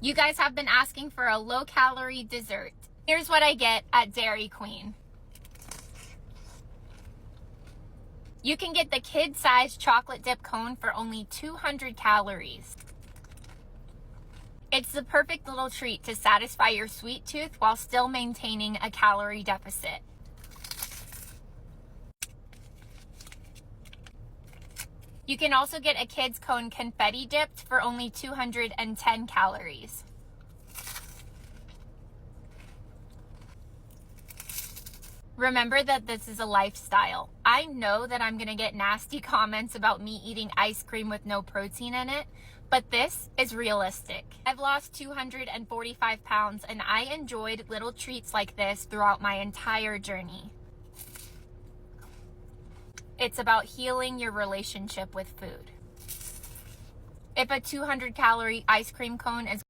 You guys have been asking for a low-calorie dessert. Here's what I get at Dairy Queen. You can get the kid-sized chocolate dip cone for only 200 calories. It's the perfect little treat to satisfy your sweet tooth while still maintaining a calorie deficit. You can also get a kid's cone confetti dipped for only 210 calories. Remember that this is a lifestyle. I know that I'm gonna get nasty comments about me eating ice cream with no protein in it, but this is realistic. I've lost 245 pounds and I enjoyed little treats like this throughout my entire journey. It's about healing your relationship with food. If a 200-calorie ice cream cone is